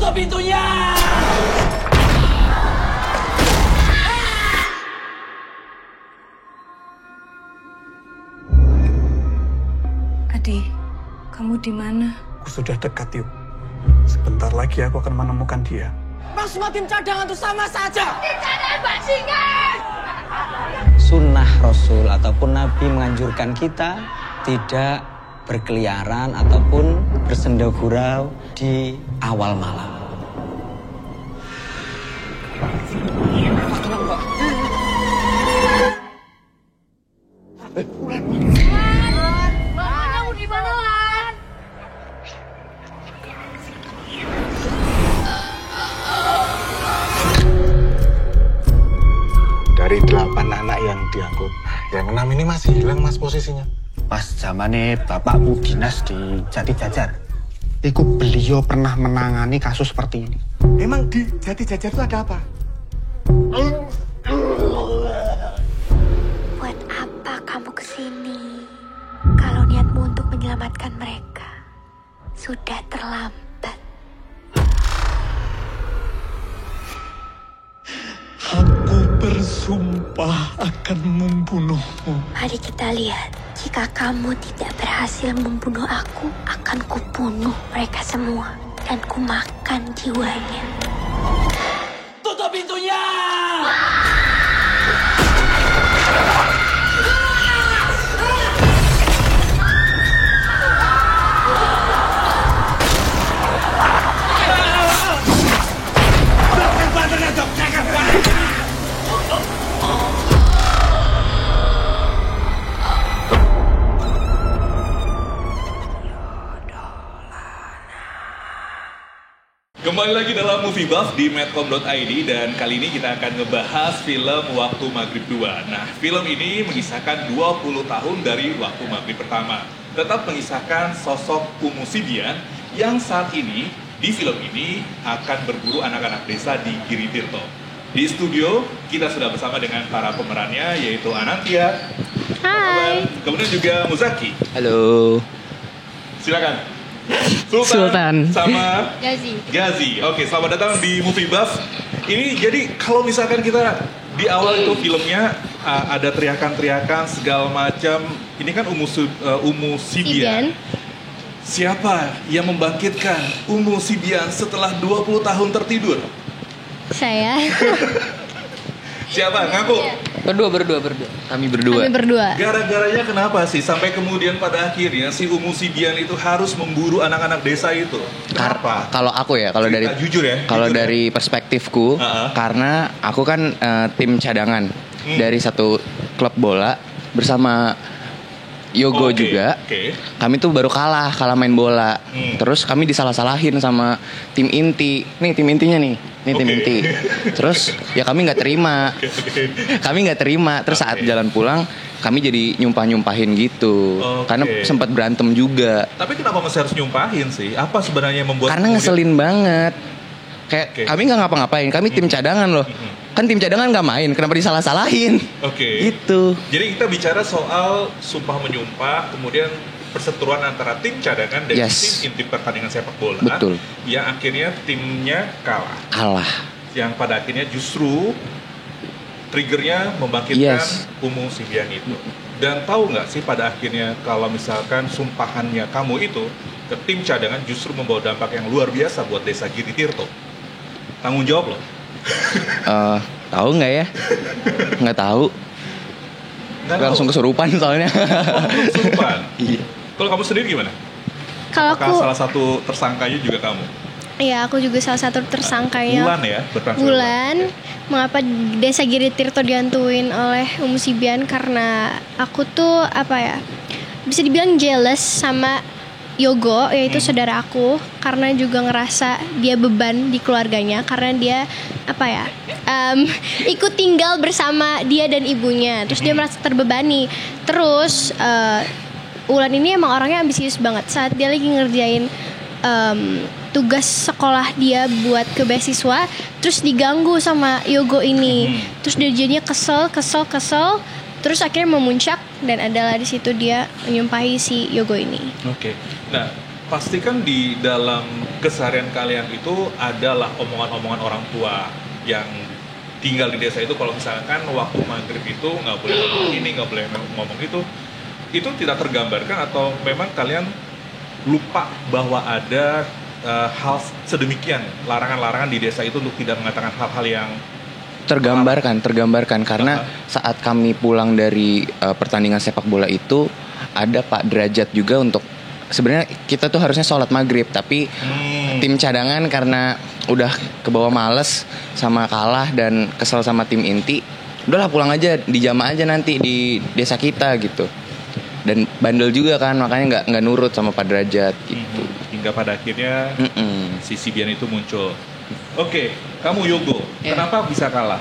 Tutup pintunya! Adi, kamu di mana? Aku sudah dekat, yuk. Sebentar lagi aku akan menemukan dia. Mas semua tim cadangan itu sama saja. Tim cadangan bajingan! Sunnah Rasul ataupun Nabi menganjurkan kita tidak berkeliaran ataupun bersenda gurau di awal malam. Dari 8 anak yang diangkut, yang 6 ini masih hilang, Mas, posisinya. Pas zamannya bapakku dinas di Jati Jajar, iku beliau pernah menangani kasus seperti ini. Emang di Jati Jajar itu ada apa? Buat apa kamu kesini? Kalau niatmu untuk menyelamatkan mereka sudah terlambat. Aku bersumpah akan membunuhmu. Mari kita lihat. Jika kamu tidak berhasil membunuh aku, akan kubunuh mereka semua dan kumakan jiwanya. Tutup pintunya! Kembali lagi dalam Movie Buff di medcom.id dan kali ini kita akan ngebahas film Waktu Maghrib 2. Nah, film ini mengisahkan 20 tahun dari Waktu Maghrib pertama. Tetap mengisahkan sosok Umu Sibian yang saat ini di film ini akan berburu anak-anak desa di Giritirto. Di studio kita sudah bersama dengan para pemerannya yaitu Anantia, Hai. kemudian juga Muzaki. Halo. Silakan. Sultan. Sama Gazi. Gazi. Oke, selamat datang di Movie Buff. Ini jadi kalau misalkan kita di awal itu filmnya ada teriakan-teriakan segala macam. Ini kan Umu Sibian. Siapa yang membangkitkan Umu Sibian setelah 20 tahun tertidur? Saya. Siapa? Ngaku. Berdua. Kami berdua. Gara-garanya kenapa sih sampai kemudian pada akhirnya si Umu Sibian itu harus memburu anak-anak desa itu? Kenapa? Kalau aku ya, kalau dari jujur ya. kalau dari perspektifku, karena aku kan tim cadangan dari satu klub bola bersama Yogo juga. Kami tuh baru kalah main bola. Terus kami disalah-salahin sama tim inti. Nih tim intinya nih. Ini tim inti. Terus ya kami nggak terima. Terus saat jalan pulang kami jadi nyumpahin gitu. Karena sempat berantem juga. Tapi kenapa masih harus nyumpahin sih? Apa sebenarnya yang membuat? Karena ngeselin banget. Kayak kami nggak ngapa-ngapain. Kami tim cadangan loh. Kan tim cadangan nggak main. Kenapa disalah-salahin? Itu. Jadi kita bicara soal sumpah menyumpah, kemudian perseteruan antara tim cadangan dan tim inti pertandingan sepak bola. Betul. Yang akhirnya timnya kalah. Yang pada akhirnya justru triggernya membangkitkan Umu Sibian itu. Dan tahu nggak sih pada akhirnya kalau misalkan sumpahannya kamu itu ke tim cadangan justru membawa dampak yang luar biasa buat desa Giritirto. Tanggung jawab loh. Tahu nggak ya? Nggak tahu. Langsung kesurupan soalnya. Kesurupan. Iya. Kalau kamu sendiri gimana? Kalau aku salah satu tersangkanya juga kamu? Iya, aku juga salah satu tersangkanya. Bulan ya, Bulan. Mengapa desa Giritirto dihantuin oleh Umu Sibian? Karena aku tuh bisa dibilang jealous sama Yogo, yaitu saudara aku, karena juga ngerasa dia beban di keluarganya karena dia ikut tinggal bersama dia dan ibunya, terus dia merasa terbebani. Terus Ulan ini emang orangnya ambisius banget. Saat dia lagi ngerjain tugas sekolah dia buat ke beasiswa, terus diganggu sama Yogo ini. Terus dia jadinya kesel. Terus akhirnya memuncak dan adalah di situ dia menyumpahi si Yogo ini. Oke. Nah, pasti kan di dalam keseharian kalian itu adalah omongan-omongan orang tua yang tinggal di desa itu. Kalau misalkan waktu maghrib itu nggak boleh ngomong ini, nggak boleh ngomong itu tidak tergambarkan atau memang kalian lupa bahwa ada hal sedemikian, larangan-larangan di desa itu untuk tidak mengatakan hal-hal yang tergambarkan karena saat kami pulang dari pertandingan sepak bola itu ada Pak Derajat juga untuk sebenarnya kita tuh harusnya sholat maghrib tapi tim cadangan karena udah kebawa males sama kalah dan kesel sama tim inti, udahlah pulang aja, dijama aja nanti di desa kita gitu. Dan bandel juga kan, makanya nggak nurut sama Pak Derajat gitu. Hingga pada akhirnya si Sibian itu muncul. Oke, kamu Yogo, kenapa bisa kalah?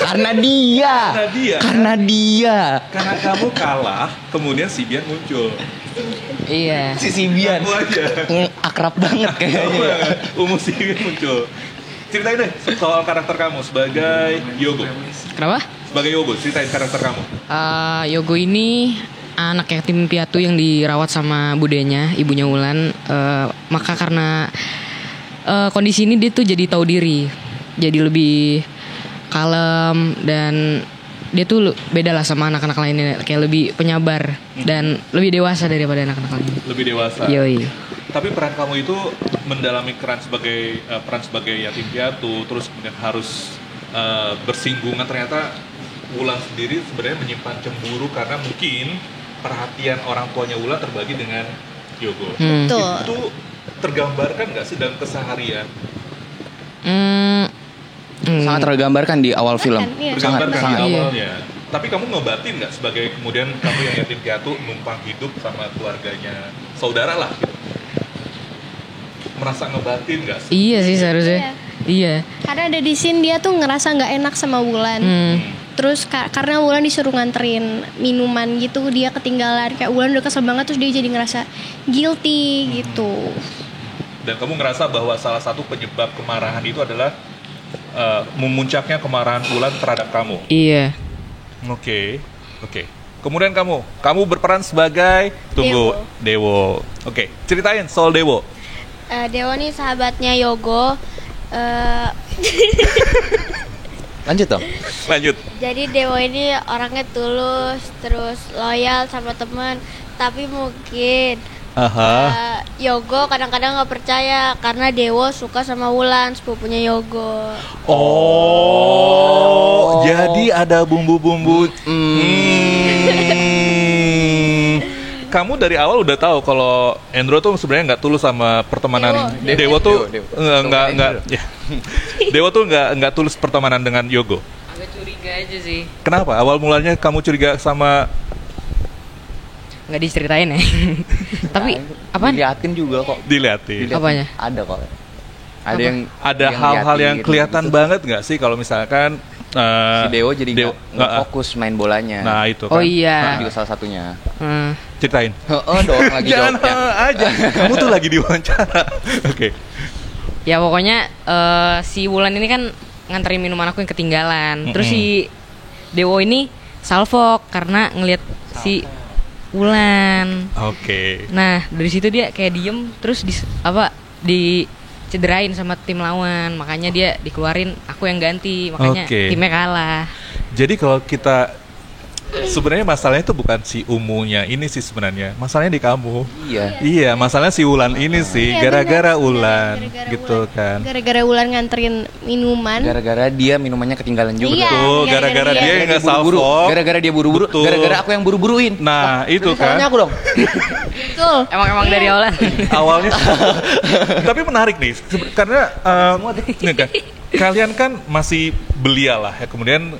Karena dia. Karena kamu kalah, kemudian Sibian muncul. Iya. Si Sibian. Kamu aja. Akrab banget kayaknya. Sibian muncul. Ceritain deh soal karakter kamu sebagai Yogo. Kenapa? Sebagai Yogo, ceritain karakter kamu. Yogo ini anak yatim piatu yang dirawat sama budenya, ibunya Wulan. Maka karena kondisi ini dia tuh jadi tahu diri, jadi lebih kalem dan dia tuh beda lah sama anak-anak lainnya, kayak lebih penyabar dan lebih dewasa daripada anak-anak lain. Lebih dewasa. Yoi. Tapi peran kamu itu mendalami peran sebagai yatim piatu, terus kemudian harus bersinggungan. Ternyata Wulan sendiri sebenarnya menyimpan cemburu karena mungkin perhatian orang tuanya Wulan terbagi dengan Yogo. Betul. Itu tergambarkan nggak sih dalam keseharian? Sangat tergambarkan di awal film. Tergambarkan di awalnya. Tapi kamu ngebatin nggak sebagai kemudian kamu yang yatim piatu numpang hidup sama keluarganya, saudara lah gitu. Merasa ngebatin nggak sih? Iya sih seharusnya. Iya. Karena ada di scene dia tuh ngerasa nggak enak sama Wulan. Terus karena Wulan disuruh nganterin minuman gitu, dia ketinggalan, kayak Wulan udah kesel banget, terus dia jadi ngerasa guilty gitu. Dan kamu ngerasa bahwa salah satu penyebab kemarahan itu adalah memuncaknya kemarahan Wulan terhadap kamu. Iya. Oke. Kemudian kamu berperan sebagai Dewo. Oke, ceritain soal Dewo. Dewo nih sahabatnya Yogo. Lanjut dong. Jadi Dewo ini orangnya tulus, terus loyal sama teman. Tapi mungkin Yogo kadang-kadang nggak percaya karena Dewo suka sama Wulan, sepupunya Yogo. Jadi ada bumbu-bumbu. Kamu dari awal udah tahu kalau Endro tuh sebenarnya nggak tulus sama pertemanan Dewo tuh nggak. Dewo tuh nggak tulus pertemanan dengan Yogo. Agak curiga aja sih. Kenapa? Awal mulanya kamu curiga sama? Nggak diceritain ya. Tapi apa? Diliatin juga kok. Diliatin. Apanya? Ada kok. Ada hal-hal yang kelihatan banget nggak sih kalau misalkan si Dewo jadi nggak fokus main bolanya. Nah itu kan. Oh iya. Itu juga salah satunya. Ceritain. Dong lagi jangan aja. Kamu tuh lagi diwawancara. Oke. Ya pokoknya si Wulan ini kan nganterin minuman aku yang ketinggalan. Terus si Dewo ini salfok karena ngelihat si Wulan. Oke. Nah dari situ dia kayak diem, terus dicederain sama tim lawan, makanya dia dikeluarin, aku yang ganti, makanya timnya kalah. Jadi kalau kita sebenarnya masalahnya itu bukan si Umunya ini sih sebenarnya, masalahnya di kamu. Iya, masalahnya si Wulan ini sih, gara-gara Wulan gitu kan. Gara-gara Wulan nganterin minuman. Gara-gara dia minumannya ketinggalan juga. Betul, gara-gara dia yang nggak salfok. Gara-gara dia buru-buru. Gara-gara aku yang buru-buruin. Nah itu kan. Salahnya aku dong. Betul. Emang dari awalnya. Tapi menarik nih, karena kalian kan masih belia lah ya, kemudian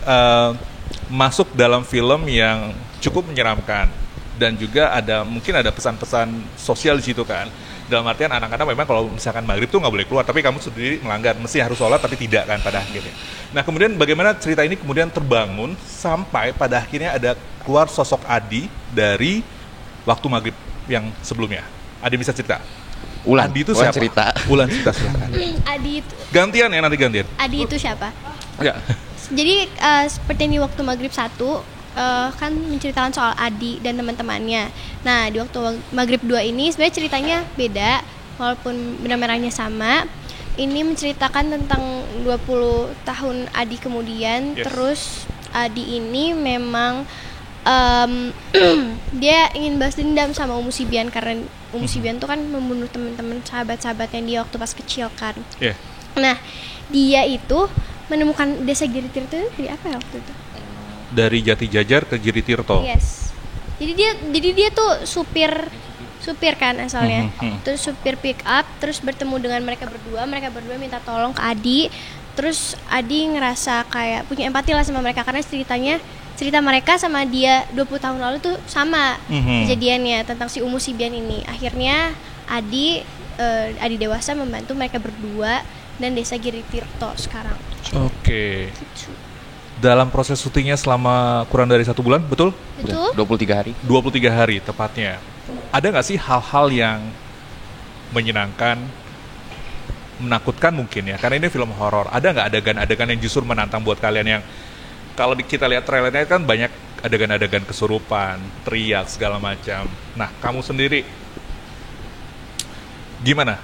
masuk dalam film yang cukup menyeramkan dan juga mungkin ada pesan-pesan sosial di situ kan. Dalam artian anak-anak memang kalau misalkan maghrib tuh nggak boleh keluar, tapi kamu sendiri melanggar, mesti harus sholat tapi tidak kan pada akhirnya. Nah kemudian bagaimana cerita ini kemudian terbangun sampai pada akhirnya ada keluar sosok Adi dari waktu maghrib yang sebelumnya. Adi bisa cerita? Wulan. Adi itu siapa? Wulan cerita silakan. Adi itu. Gantian ya, nanti gantian. Adi itu siapa? Enggak. Jadi seperti ini waktu maghrib 1, kan menceritakan soal Adi dan teman-temannya. Nah di waktu Maghrib 2 ini sebenarnya ceritanya beda, walaupun benang merahnya sama. Ini menceritakan tentang 20 tahun Adi kemudian. Terus Adi ini memang dia ingin balas dendam sama Umu Sibian, karena Umu Sibian tuh kan membunuh teman-teman sahabat-sahabatnya dia waktu pas kecil kan. Nah dia itu menemukan desa Giritirto itu dari apa ya waktu itu? Dari Jati Jajar ke Giritirto. Yes. Jadi dia tuh supir kan asalnya. Terus supir pick up, terus bertemu dengan mereka berdua minta tolong ke Adi. Terus Adi ngerasa kayak punya empati lah sama mereka, karena cerita mereka sama dia 20 tahun lalu tuh sama kejadiannya tentang si Umu Sibian ini. Akhirnya Adi dewasa membantu mereka berdua dan desa Giritirto sekarang. Oke. Dalam proses syutingnya selama kurang dari 1 bulan, betul? Betul. 23 hari. 23 hari tepatnya. Ada nggak sih hal-hal yang menyenangkan, menakutkan mungkin ya? Karena ini film horor. Ada nggak adegan-adegan yang justru menantang buat kalian yang kalau kita lihat trailernya kan banyak adegan-adegan kesurupan, teriak segala macam. Nah, kamu sendiri gimana?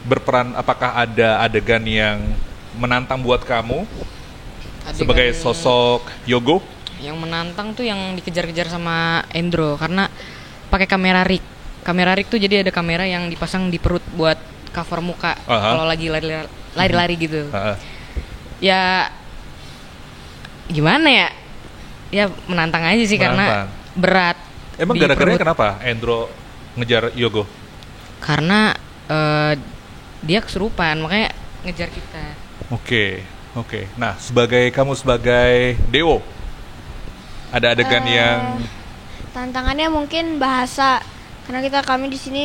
Berperan, apakah ada adegan yang menantang buat kamu sebagai sosok Yogo? Yang menantang tuh yang dikejar-kejar sama Endro, karena pakai kamera rig. Kamera rig tuh jadi ada kamera yang dipasang di perut buat cover muka kalau lagi lari-lari gitu. Ya gimana ya? Ya menantang aja sih, karena berat. Emang gara-garanya kenapa Endro ngejar Yogo? Karena dia kesurupan, makanya ngejar kita. Oke. Nah, kamu sebagai Dewo, ada adegan yang tantangannya mungkin bahasa, karena kami di sini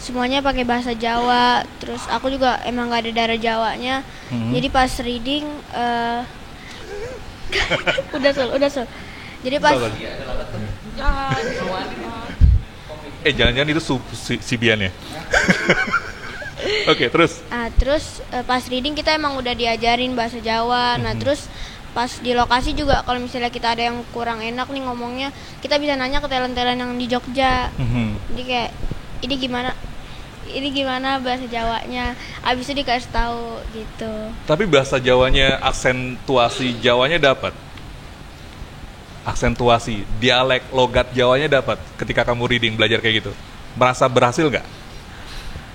semuanya pakai bahasa Jawa. Terus aku juga emang nggak ada darah Jawanya, jadi pas reading udah so. Jadi pas jangan-jangan itu Sibian ya? Oke, terus? Terus pas reading kita emang udah diajarin bahasa Jawa. Nah terus pas di lokasi juga kalau misalnya kita ada yang kurang enak nih ngomongnya, kita bisa nanya ke talent-talent yang di Jogja. Jadi kayak ini gimana bahasa Jawanya, abis itu dikasih tahu gitu. Tapi bahasa Jawanya, aksentuasi Jawanya dapat? Aksentuasi, dialek, logat Jawanya dapat ketika kamu reading, belajar kayak gitu? Merasa berhasil nggak?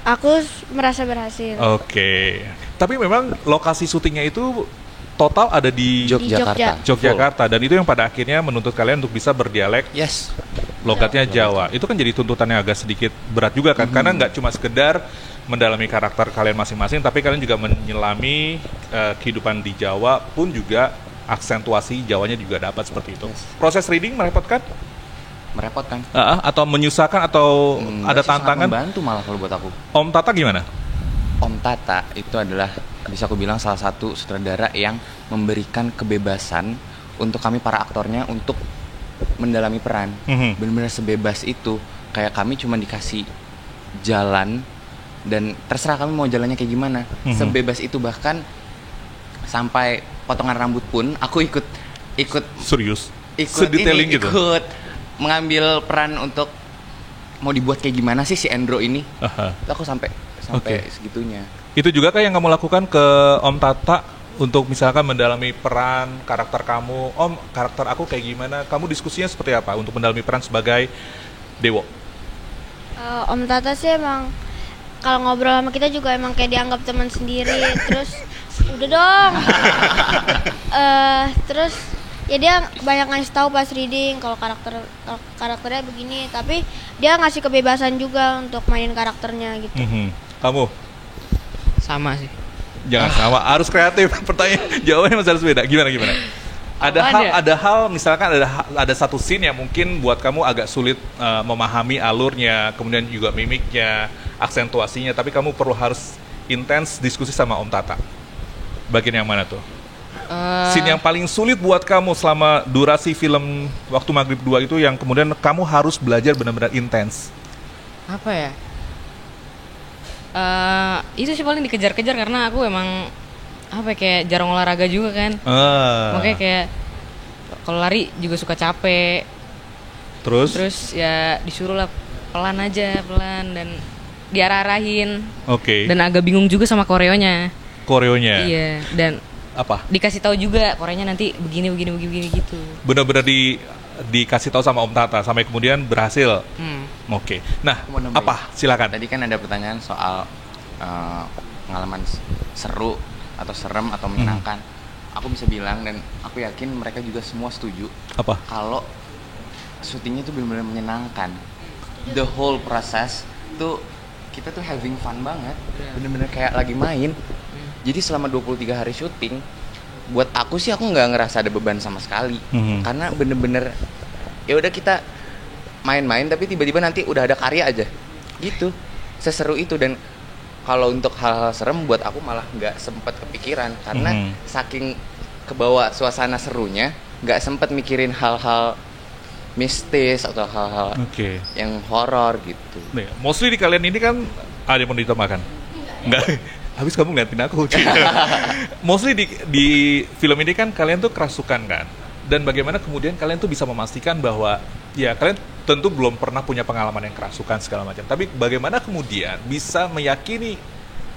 Aku merasa berhasil. Oke. Tapi memang lokasi syutingnya itu total ada di Yogyakarta. Dan itu yang pada akhirnya menuntut kalian untuk bisa berdialek logatnya Jawa. Itu kan jadi tuntutan yang agak sedikit berat juga kan, karena nggak cuma sekedar mendalami karakter kalian masing-masing, tapi kalian juga menyelami kehidupan di Jawa, pun juga aksentuasi Jawanya juga dapat seperti itu. Proses reading merepotkan? Merepotkan. Atau menyusahkan, atau ada tantangan? Membantu malah kalau buat aku. Om Tata gimana? Om Tata itu adalah, bisa aku bilang, salah satu sutradara yang memberikan kebebasan untuk kami para aktornya untuk mendalami peran. Benar-benar sebebas itu. Kayak kami cuma dikasih jalan dan terserah kami mau jalannya kayak gimana. Sebebas itu, bahkan sampai potongan rambut pun aku ikut serius? Sedetailing gitu? Ikut mengambil peran untuk mau dibuat kayak gimana sih si Endro ini. Aku sampai segitunya. Itu juga kan yang kamu lakukan ke Om Tata untuk misalkan mendalami peran karakter kamu. Om, karakter aku kayak gimana? Kamu diskusinya seperti apa untuk mendalami peran sebagai Dewo? Om Tata sih emang kalau ngobrol sama kita juga emang kayak dianggap teman sendiri. Terus udah dong. Terus ya dia banyak ngasih tahu pas reading kalau karakternya begini, tapi dia ngasih kebebasan juga untuk mainin karakternya gitu. Kamu? Sama sih. Jangan sama, harus kreatif. Pertanyaan jawabannya masih harus beda. Gimana? Ada hal misalkan ada satu scene yang mungkin buat kamu agak sulit memahami alurnya, kemudian juga mimiknya, aksentuasinya, tapi kamu perlu harus intens diskusi sama Om Tata. Bagian yang mana tuh? Scene yang paling sulit buat kamu selama durasi film Waktu Maghrib 2 itu, yang kemudian kamu harus belajar benar-benar intens. Apa ya? Itu sih paling dikejar-kejar, karena aku emang kayak jarang olahraga juga kan. Makanya kayak Kalau lari juga suka capek. Terus ya disuruh lah pelan dan diarah-arahin. Oke. Dan agak bingung juga sama koreonya. Iya, dan apa? Dikasih tahu juga koreonya nanti begini gitu. Benar-benar dikasih tahu sama Om Tata sampai kemudian berhasil. Oke. Nah, apa? Silakan. Tadi kan ada pertanyaan soal pengalaman seru atau serem atau menyenangkan. Aku bisa bilang dan aku yakin mereka juga semua setuju. Apa? Kalau syutingnya itu benar-benar menyenangkan. The whole process tuh kita tuh having fun banget. Benar-benar kayak lagi main. Jadi selama 23 hari syuting, buat aku sih aku nggak ngerasa ada beban sama sekali. Karena bener-bener ya udah kita main-main tapi tiba-tiba nanti udah ada karya aja. Gitu. Seseru itu. Dan kalau untuk hal-hal serem buat aku malah nggak sempet kepikiran karena saking kebawa suasana serunya, nggak sempet mikirin hal-hal mistis atau hal-hal yang horor gitu. Nih, mostly di kalian ini kan ada yang mau ditambahkan? Enggak. Habis kamu ngeliatin aku. Mostly di film ini kan kalian tuh kerasukan kan. Dan bagaimana kemudian kalian tuh bisa memastikan bahwa ya kalian tentu belum pernah punya pengalaman yang kerasukan segala macam. Tapi bagaimana kemudian bisa meyakini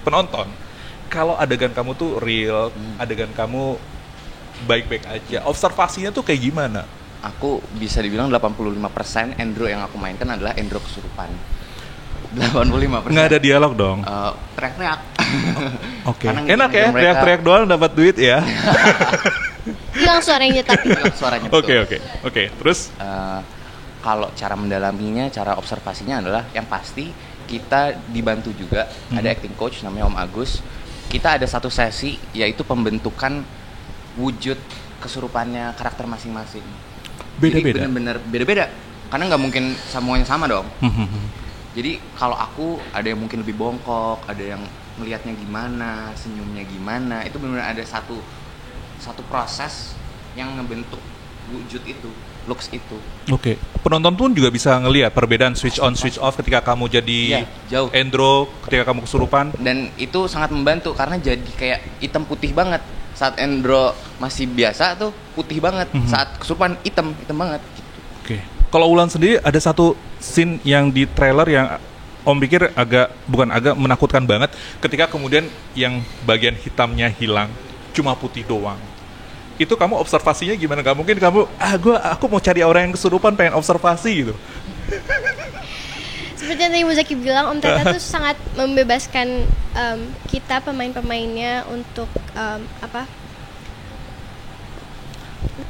penonton kalau adegan kamu tuh real, adegan kamu baik-baik aja. Observasinya tuh kayak gimana? Aku bisa dibilang 85% Andrew yang aku mainkan adalah Andrew kesurupan. 85%. Nggak ada dialog dong? Teriak-teriak. Oke. Enak ya, teriak-teriak doang dapat duit ya. Hilang suaranya tapi. Oke. Terus? Kalau cara mendalaminya, cara observasinya adalah yang pasti kita dibantu juga. Ada acting coach namanya Om Agus. Kita ada satu sesi yaitu pembentukan wujud kesurupannya karakter masing-masing. Beda-beda? Jadi benar-benar beda-beda. Karena nggak mungkin semuanya sama dong. Jadi kalau aku ada yang mungkin lebih bongkok, ada yang melihatnya gimana, senyumnya gimana. Itu benar-benar ada satu proses yang ngebentuk wujud itu, looks itu. Oke. Penonton pun juga bisa ngelihat perbedaan switch on, switch off ketika kamu jadi Andrew, ketika kamu kesurupan. Dan itu sangat membantu karena jadi kayak hitam putih banget. Saat Andrew masih biasa tuh putih banget, saat kesurupan hitam banget gitu. Oke. Kalau Wulan sendiri ada satu scene yang di trailer yang Om pikir bukan agak menakutkan banget ketika kemudian yang bagian hitamnya hilang, cuma putih doang. Itu kamu observasinya gimana? Gak mungkin kamu, aku mau cari orang yang kesurupan pengen observasi gitu. Seperti yang tadi Muzaki bilang, Om Tata tuh sangat membebaskan kita pemain-pemainnya untuk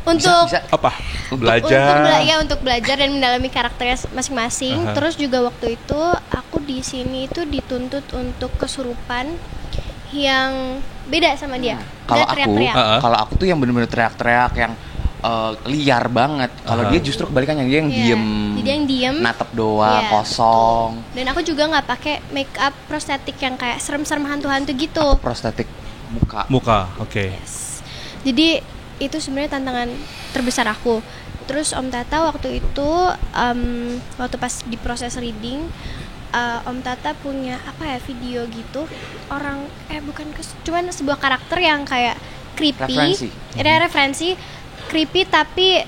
untuk belajar dan mendalami karakternya masing-masing. Terus juga waktu itu aku di sini itu dituntut untuk kesurupan yang beda sama dia. Kalau aku tuh yang benar-benar teriak-teriak yang liar banget. Kalau dia justru kebalikannya, dia yang diem. Dia yang diem, natap doang, kosong. Dan aku juga nggak pakai make up prostetik yang kayak serem-serem hantu-hantu gitu. Prostetik muka. Oke. Yes. Jadi itu sebenarnya tantangan terbesar aku. Terus Om Tata waktu itu waktu pas di proses reading, Om Tata punya video gitu orang cuman sebuah karakter yang kayak creepy, referensi creepy tapi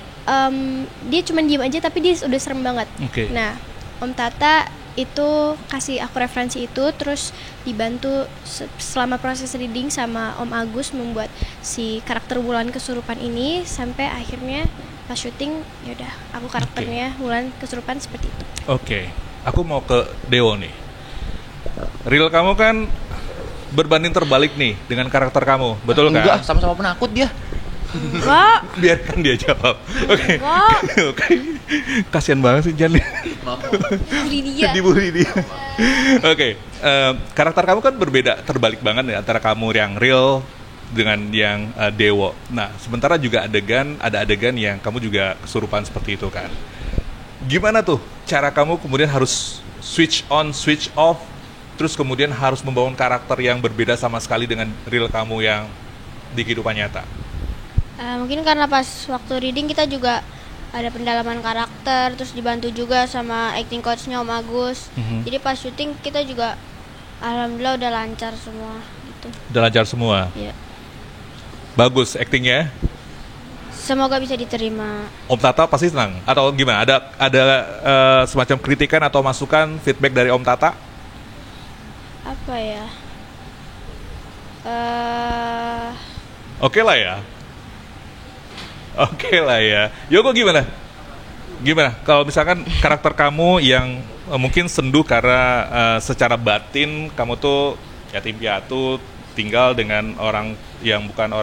dia cuman diem aja tapi dia udah serem banget. Nah, Om Tata itu kasih aku referensi itu, terus dibantu selama proses reading sama Om Agus membuat si karakter Wulan kesurupan ini sampai akhirnya pas syuting yaudah aku karakternya Wulan kesurupan seperti itu. Aku mau ke Dewo nih. Real kamu kan berbanding terbalik nih dengan karakter kamu, betul kan? Enggak, sama-sama penakut dia. Enggak. Biarkan dia jawab. Oke. Kasian banget sih Jan. Dibully dia. Oke. Karakter kamu kan berbeda, terbalik banget ya antara kamu yang real dengan yang Dewo. Nah, sementara juga ada adegan yang kamu juga kesurupan seperti itu kan. Gimana tuh cara kamu kemudian harus switch on, switch off, terus kemudian harus membangun karakter yang berbeda sama sekali dengan real kamu yang di kehidupan nyata? Mungkin karena pas waktu reading kita juga ada pendalaman karakter, terus dibantu juga sama acting coachnya Om Agus. Jadi pas syuting kita juga alhamdulillah udah lancar semua gitu. Udah lancar semua? Iya. Bagus actingnya? Semoga bisa diterima. Om Tata pasti senang atau gimana? Ada semacam kritikan atau masukan feedback dari Om Tata? Apa ya? Oke lah ya. Yogo gimana? Kalau misalkan karakter kamu yang mungkin sendu karena secara batin kamu tuh yatim piatu, tinggal dengan orang yang bukan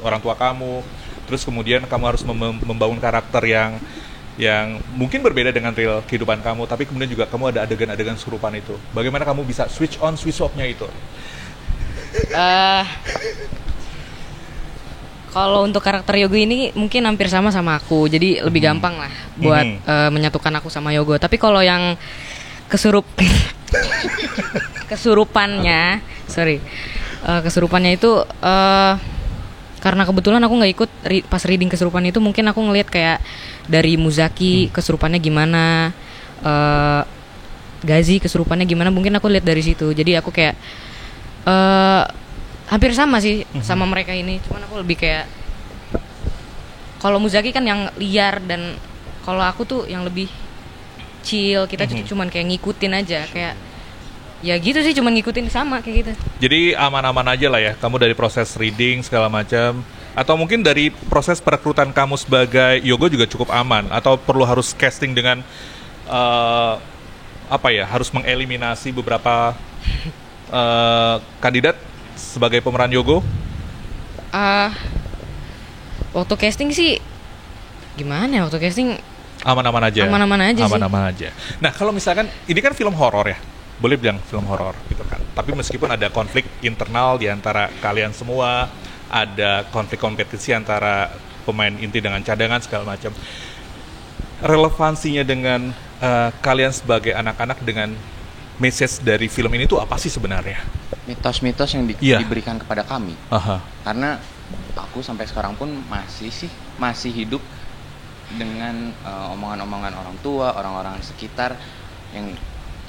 orang tua kamu, terus kemudian kamu harus membangun karakter yang mungkin berbeda dengan real kehidupan kamu, tapi kemudian juga kamu ada adegan-adegan serupan itu. Bagaimana kamu bisa switch on, switch off-nya itu? Kalau untuk karakter Yogo ini mungkin hampir sama aku, jadi lebih gampang lah buat menyatukan aku sama Yogo. Tapi kalau yang kesurupannya itu karena kebetulan aku nggak ikut pas reading kesurupan itu, mungkin aku ngelihat kayak dari Muzaki kesurupannya gimana, Gazi kesurupannya gimana, mungkin aku lihat dari situ. Jadi aku kayak hampir sama sih sama mereka ini, cuman aku lebih kayak kalau Muzaki kan yang liar dan kalau aku tuh yang lebih chill. Kita cuman kayak ngikutin aja, kayak ya gitu sih, cuman ngikutin sama kayak gitu. Jadi aman-aman aja lah ya kamu dari proses reading segala macam, atau mungkin dari proses perekrutan kamu sebagai Yogo juga cukup aman, atau perlu harus casting dengan harus mengeliminasi beberapa kandidat sebagai pemeran Yogo? Waktu casting sih gimana ya? Waktu casting aman-aman aja sih. Nah, kalau misalkan ini kan film horor ya, boleh bilang film horor gitu kan. Tapi meskipun ada konflik internal di antara kalian semua, ada konflik kompetisi antara pemain inti dengan cadangan segala macam. Relevansinya dengan kalian sebagai anak-anak dengan message dari film ini tuh apa sih sebenarnya? Mitos-mitos yang diberikan kepada kami. Karena aku sampai sekarang pun masih hidup dengan omongan-omongan orang tua, orang-orang sekitar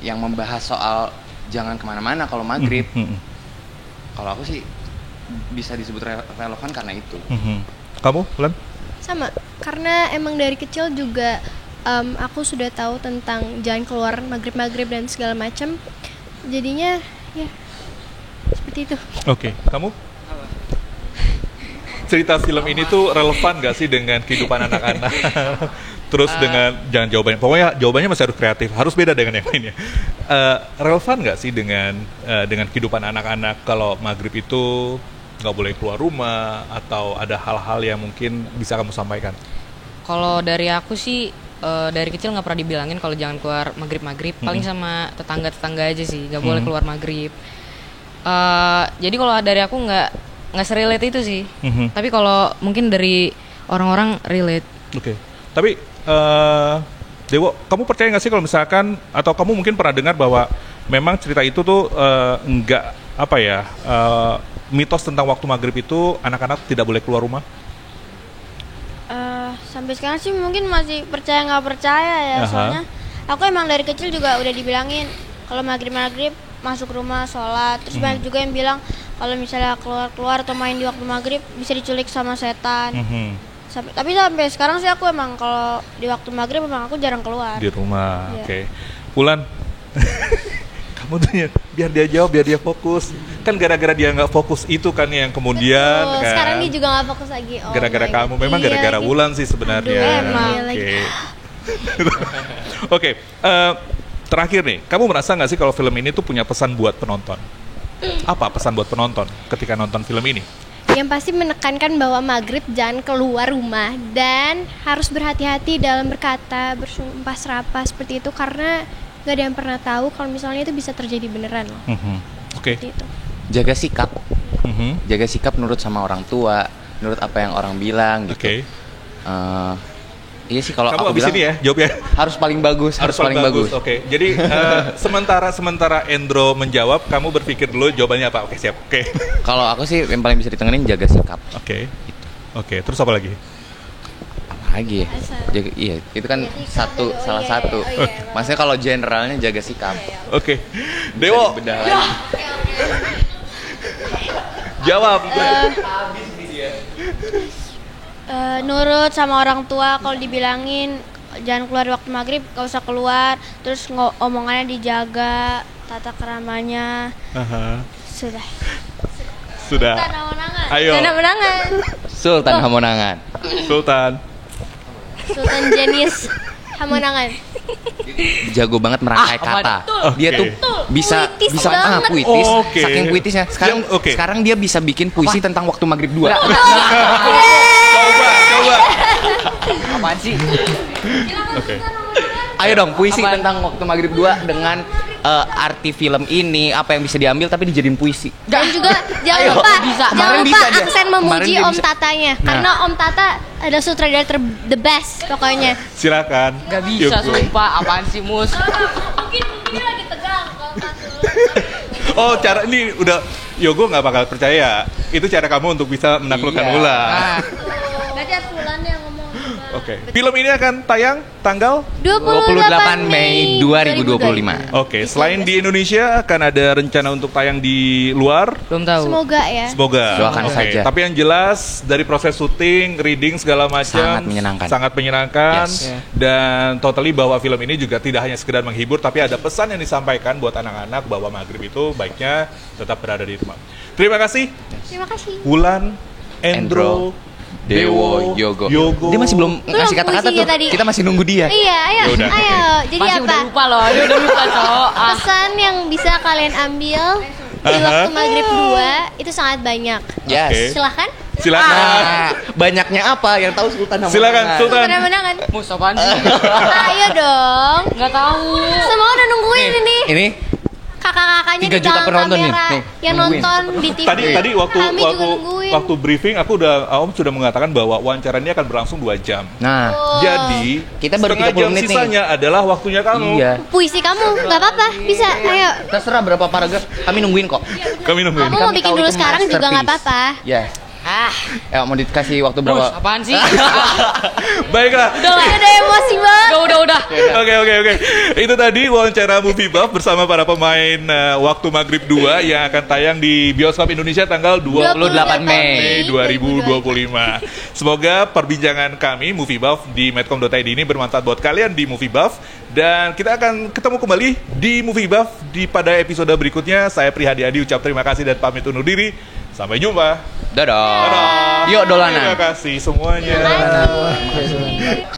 yang membahas soal jangan kemana-mana kalau maghrib. Kalau aku sih bisa disebut relevan karena itu. Kamu, Lan? Sama, karena emang dari kecil juga aku sudah tahu tentang jangan keluar maghrib dan segala macam. Jadinya ya seperti itu. Oke, kamu? Cerita film ini tuh relevan gak sih dengan kehidupan anak-anak? Terus dengan jangan jawabannya, pokoknya jawabannya masih harus kreatif, harus beda dengan yang lainnya. Relevan gak sih dengan kehidupan anak-anak kalau maghrib itu nggak boleh keluar rumah, atau ada hal-hal yang mungkin bisa kamu sampaikan? Kalau dari aku sih dari kecil nggak pernah dibilangin kalau jangan keluar maghrib, paling sama tetangga aja sih, nggak boleh keluar maghrib. Jadi kalau dari aku nggak serelate itu sih. Tapi kalau mungkin dari orang-orang relate. Oke. Tapi Dewo, kamu percaya nggak sih kalau misalkan, atau kamu mungkin pernah dengar bahwa memang cerita itu tuh mitos tentang waktu maghrib itu anak-anak tidak boleh keluar rumah? Sampai sekarang sih mungkin masih percaya nggak percaya ya. Soalnya aku emang dari kecil juga udah dibilangin kalau maghrib masuk rumah sholat. Terus banyak juga yang bilang kalau misalnya keluar atau main di waktu maghrib bisa diculik sama setan. Tapi sampai sekarang sih aku emang kalau di waktu maghrib emang aku jarang keluar di rumah. Oke. Ulan, kamu tanya biar dia jawab, biar dia fokus. Kan gara-gara dia nggak fokus itu kan yang kemudian kan. Sekarang dia juga nggak fokus lagi. Gara-gara kamu, memang gara-gara Wulan sih sebenarnya. Oke. Terakhir nih, kamu merasa nggak sih kalau film ini tuh punya pesan buat penonton? Apa pesan buat penonton ketika nonton film ini? Yang pasti menekankan bahwa maghrib jangan keluar rumah dan harus berhati-hati dalam berkata, bersumpah serapah seperti itu, karena nggak ada yang pernah tahu kalau misalnya itu bisa terjadi beneran loh. Oke. Jaga sikap, jaga sikap nurut sama orang tua, nurut apa yang orang bilang gitu. Iya sih kalau aku bilang. Kamu abis ini ya jawabnya. Harus paling bagus. Harus paling bagus. Oke. Jadi sementara Endro menjawab, kamu berpikir dulu jawabannya apa? Oke, siap. Oke. Kalau aku sih yang paling bisa ditengenin jaga sikap. Oke. Oke. Terus apa lagi? Lagi ya? Iya, itu kan salah satu. Maksudnya kalau generalnya jaga sikap. Oke. Dewo. Jawab. Nurut sama orang tua, kalau dibilangin jangan keluar waktu maghrib, gak usah keluar. Terus omongannya dijaga, tata keramanya. Sudah. Sultan Hamonangan. Ayo. Sultan Hamonangan. Sultan Jenius Hamonangan. Jago banget merangkai kata. Dia tuh bisa puitis. Saking puitisnya. Sekarang dia bisa bikin puisi tentang waktu maghrib 2. Coba. Apaan sih? Oke. Ayo dong, puisi tentang waktu maghrib 2 dengan arti film ini, apa yang bisa diambil tapi dijadiin puisi. Dan juga jangan lupa aksen memuji Om Tatanya. Karena Om Tata ada sutradara the best pokoknya. Silakan. Gak bisa sumpah, apaan sih Mus? Mungkin lagi tegang kalau Oh, cara ini udah Yogo nggak bakal percaya. Itu cara kamu untuk bisa menaklukkan Ulan. Berarti harus Ulan yang ngomong. Oke. Film ini akan tayang tanggal 28 Mei 2025. Oke, selain di Indonesia akan ada rencana untuk tayang di luar? Belum tahu. Semoga. Doakan saja. Tapi yang jelas dari proses syuting, reading segala macam sangat menyenangkan. Yes. Dan totally bahwa film ini juga tidak hanya sekedar menghibur, tapi ada pesan yang disampaikan buat anak-anak bahwa maghrib itu baiknya tetap berada di rumah. Terima kasih. Wulan, Endro, Dewo, Yogo. Dia masih belum ngasih kata-kata tuh. tadi. Kita masih nunggu dia. Iya, ayo. Jadi Masih apa? udah lupa loh, dia udah lupa Cok. Pesan yang bisa kalian ambil di waktu maghrib 2 itu sangat banyak. Yes. Silahkan. Banyaknya apa yang tahu Sultan Hamonangan? Silakan Sultan. Hamonangan. Mus apaan sih? Ayo dong. Gak tahu. Semua udah nungguin ini. Ini Kakak-kakaknya 3 di juta belakang penonton nih. kamera Nih, yang nungguin. nonton di TV. Tadi Kami juga nungguin. waktu briefing Om sudah mengatakan bahwa wawancara ini akan berlangsung 2 jam. Nah, Jadi kita baru setengah 30 jam menit nih. sisanya adalah waktunya kamu. Iya. Puisi kamu, nggak apa-apa, bisa. Ayo. Terserah berapa paragraf, kami nungguin kok. Kami nungguin. Kamu mau bikin tahu dulu itu sekarang juga nggak masterpiece. apa-apa. Ya. Ya, mau dikasih waktu Mus berapa? apaan sih? Baiklah. Udah emosi banget. Udah. Oke. Itu tadi wawancara Movie Buff bersama para pemain Waktu Maghrib 2 yang akan tayang di bioskop Indonesia tanggal 28 Mei 2025. Semoga perbincangan kami Movie Buff di medcom.id ini bermanfaat buat kalian di Movie Buff, dan kita akan ketemu kembali di Movie Buff pada episode berikutnya. Saya Prihadi Adi ucap terima kasih dan pamit undur diri. Sampai jumpa. Dadah. Dadah. Yuk dolanan. Terima kasih semuanya.